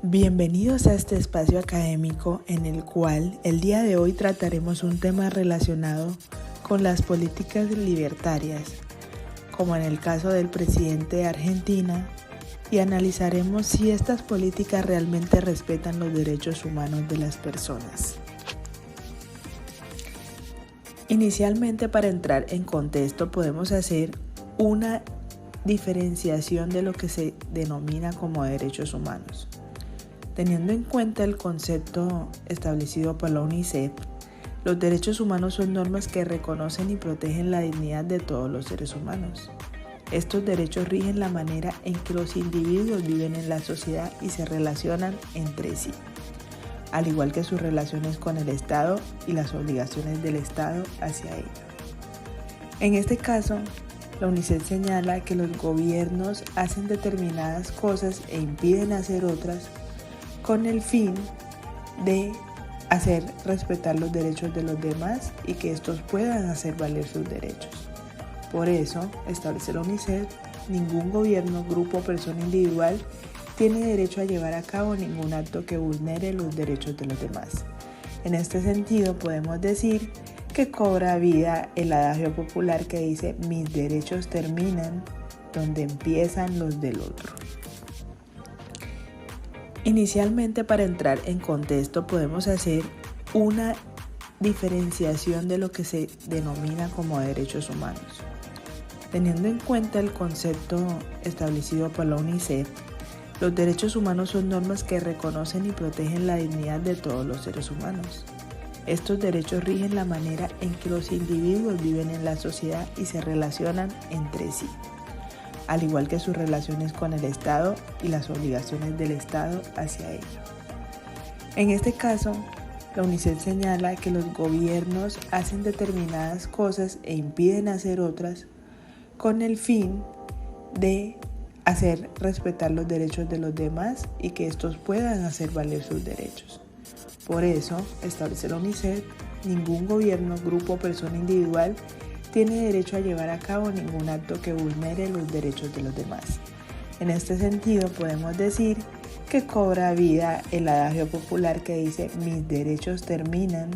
Bienvenidos a este espacio académico en el cual el día de hoy trataremos un tema relacionado con las políticas libertarias, como en el caso del presidente de Argentina, y analizaremos si estas políticas realmente respetan los derechos humanos de las personas. Inicialmente, para entrar en contexto, podemos hacer una diferenciación de lo que se denomina como derechos humanos. Teniendo en cuenta el concepto establecido por la UNICEF, los derechos humanos son normas que reconocen y protegen la dignidad de todos los seres humanos. Estos derechos rigen la manera en que los individuos viven en la sociedad y se relacionan entre sí, al igual que sus relaciones con el Estado y las obligaciones del Estado hacia ellos. En este caso, la UNICEF señala que los gobiernos hacen determinadas cosas e impiden hacer otras con el fin de hacer respetar los derechos de los demás y que estos puedan hacer valer sus derechos. Por eso, establece la UNICEF, ningún gobierno, grupo o persona individual tiene derecho a llevar a cabo ningún acto que vulnere los derechos de los demás. En este sentido, podemos decir que cobra vida el adagio popular que dice: mis derechos terminan donde empiezan los del otro. Inicialmente, para entrar en contexto, podemos hacer una diferenciación de lo que se denomina como derechos humanos. Teniendo en cuenta el concepto establecido por la UNICEF, los derechos humanos son normas que reconocen y protegen la dignidad de todos los seres humanos. Estos derechos rigen la manera en que los individuos viven en la sociedad y se relacionan entre sí, al igual que sus relaciones con el Estado y las obligaciones del Estado hacia ellos. En este caso, la UNICEF señala que los gobiernos hacen determinadas cosas e impiden hacer otras con el fin de hacer respetar los derechos de los demás y que estos puedan hacer valer sus derechos. Por eso, establece la UNICEF, ningún gobierno, grupo o persona individual tiene derecho a llevar a cabo ningún acto que vulnere los derechos de los demás. En este sentido, podemos decir que cobra vida el adagio popular que dice: mis derechos terminan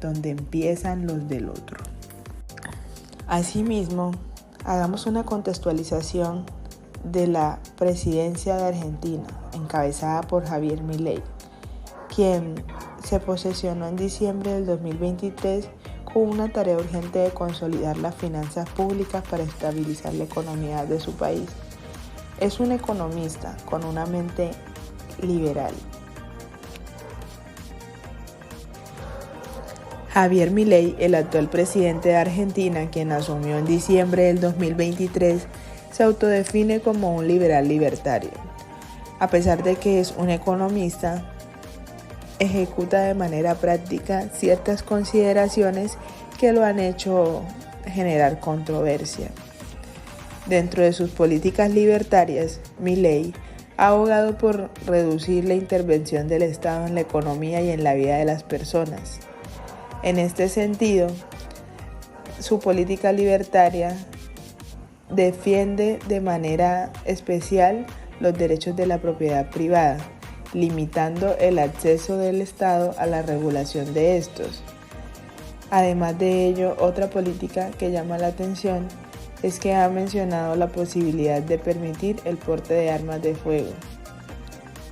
donde empiezan los del otro. Asimismo, hagamos una contextualización de la presidencia de Argentina, encabezada por Javier Milei, quien se posesionó en diciembre del 2023 con una tarea urgente de consolidar las finanzas públicas para estabilizar la economía de su país. Es un economista con una mente liberal. Javier Milei, el actual presidente de Argentina, quien asumió en diciembre del 2023, se autodefine como un liberal libertario. A pesar de que es un economista, ejecuta de manera práctica ciertas consideraciones que lo han hecho generar controversia. Dentro de sus políticas libertarias, Milei ha abogado por reducir la intervención del Estado en la economía y en la vida de las personas. En este sentido, su política libertaria defiende de manera especial los derechos de la propiedad privada, limitando el acceso del Estado a la regulación de estos. Además de ello, otra política que llama la atención es que ha mencionado la posibilidad de permitir el porte de armas de fuego,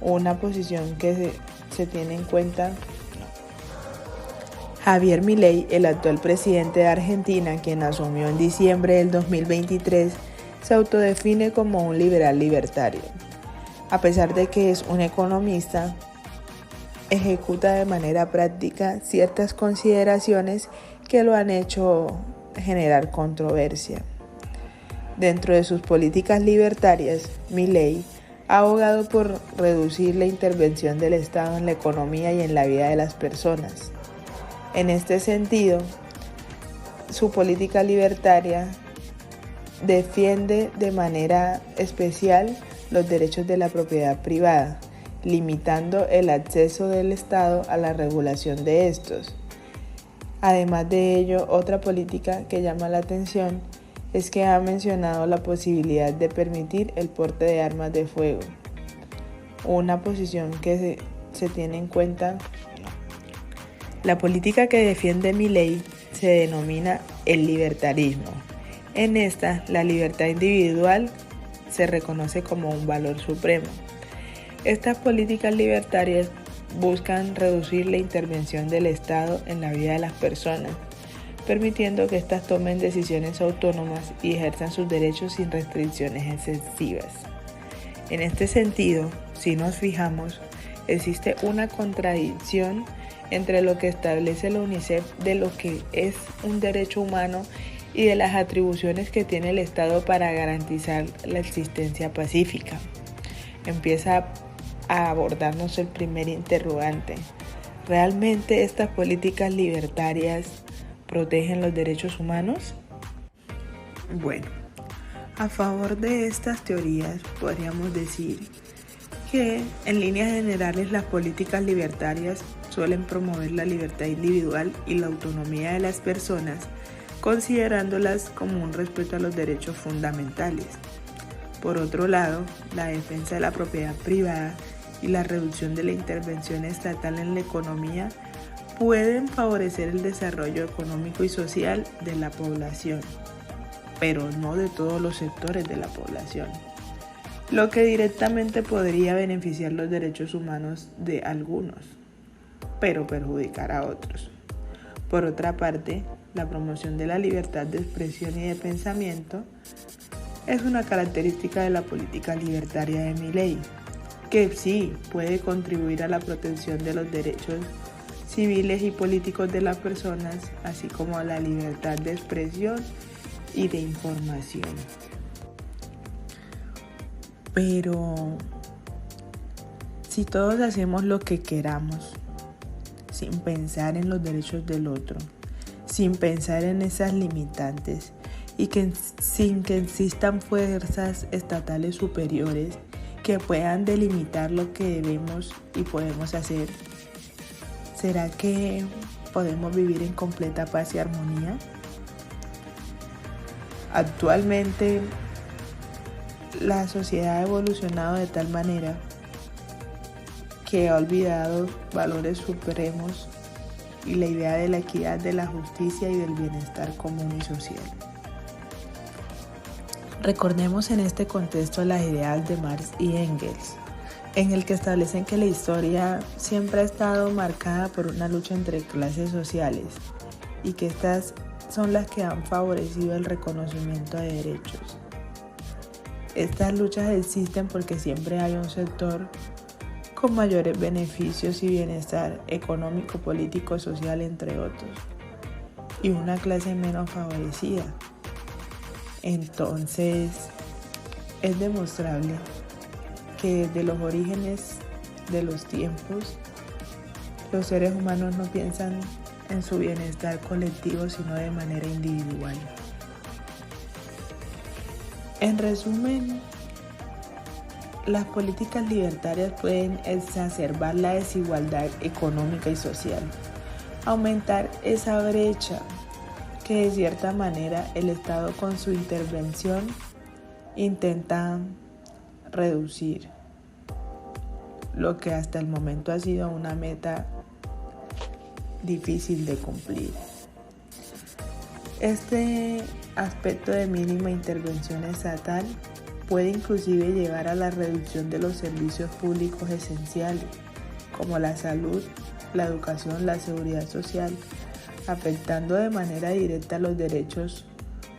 una posición que se tiene en cuenta. Javier Milei, el actual presidente de Argentina, quien asumió en diciembre del 2023, se autodefine como un liberal libertario. A pesar de que es un economista, ejecuta de manera práctica ciertas consideraciones que lo han hecho generar controversia. Dentro de sus políticas libertarias, Milei ha abogado por reducir la intervención del Estado en la economía y en la vida de las personas. En este sentido, su política libertaria defiende de manera especial los derechos de la propiedad privada, limitando el acceso del Estado a la regulación de estos. Además de ello, otra política que llama la atención es que ha mencionado la posibilidad de permitir el porte de armas de fuego, una posición que se tiene en cuenta. La política que defiende Milei se denomina el libertarismo. En esta, la libertad individual se reconoce como un valor supremo. Estas políticas libertarias buscan reducir la intervención del Estado en la vida de las personas, permitiendo que éstas tomen decisiones autónomas y ejerzan sus derechos sin restricciones excesivas. En este sentido, si nos fijamos, existe una contradicción entre lo que establece la UNICEF de lo que es un derecho humano y de las atribuciones que tiene el Estado para garantizar la existencia pacífica. Empieza a abordarnos el primer interrogante. ¿Realmente estas políticas libertarias protegen los derechos humanos? Bueno, a favor de estas teorías podríamos decir que en líneas generales las políticas libertarias suelen promover la libertad individual y la autonomía de las personas, considerándolas como un respeto a los derechos fundamentales. Por otro lado, la defensa de la propiedad privada y la reducción de la intervención estatal en la economía pueden favorecer el desarrollo económico y social de la población, pero no de todos los sectores de la población, lo que directamente podría beneficiar los derechos humanos de algunos, pero perjudicar a otros. Por otra parte, la promoción de la libertad de expresión y de pensamiento es una característica de la política libertaria de Milei, que sí puede contribuir a la protección de los derechos civiles y políticos de las personas, así como a la libertad de expresión y de información. Pero si todos hacemos lo que queramos, sin pensar en los derechos del otro, sin pensar en esas limitantes y sin que existan fuerzas estatales superiores que puedan delimitar lo que debemos y podemos hacer, ¿será que podemos vivir en completa paz y armonía? Actualmente, la sociedad ha evolucionado de tal manera que ha olvidado valores supremos y la idea de la equidad, de la justicia y del bienestar común y social. Recordemos en este contexto las ideas de Marx y Engels, en el que establecen que la historia siempre ha estado marcada por una lucha entre clases sociales y que estas son las que han favorecido el reconocimiento de derechos. Estas luchas existen porque siempre hay un sector con mayores beneficios y bienestar económico, político, social, entre otros, y una clase menos favorecida. Entonces, es demostrable que desde los orígenes de los tiempos, los seres humanos no piensan en su bienestar colectivo, sino de manera individual. En resumen, las políticas libertarias pueden exacerbar la desigualdad económica y social, aumentar esa brecha que de cierta manera el Estado con su intervención intenta reducir, lo que hasta el momento ha sido una meta difícil de cumplir. Este aspecto de mínima intervención estatal puede inclusive llevar a la reducción de los servicios públicos esenciales, como la salud, la educación, la seguridad social, afectando de manera directa los derechos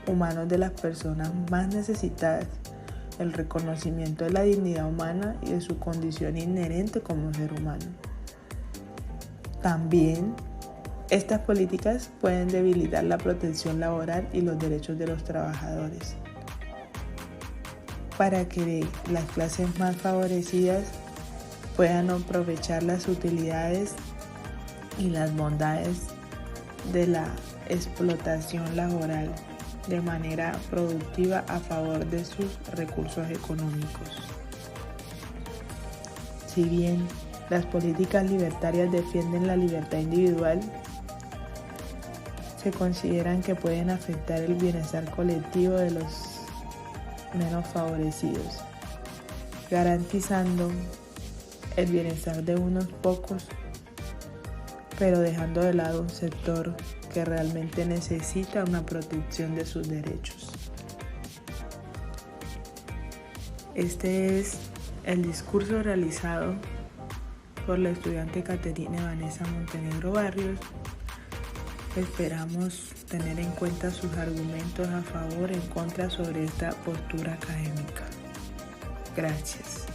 humanos de las personas más necesitadas, el reconocimiento de la dignidad humana y de su condición inherente como ser humano. También, estas políticas pueden debilitar la protección laboral y los derechos de los trabajadores, para que las clases más favorecidas puedan aprovechar las utilidades y las bondades de la explotación laboral de manera productiva a favor de sus recursos económicos. Si bien las políticas libertarias defienden la libertad individual, se consideran que pueden afectar el bienestar colectivo de los menos favorecidos, garantizando el bienestar de unos pocos, pero dejando de lado un sector que realmente necesita una protección de sus derechos. Este es el discurso realizado por la estudiante Caterina Vanessa Montenegro Barrios. Esperamos tener en cuenta sus argumentos a favor y en contra sobre esta postura académica. Gracias.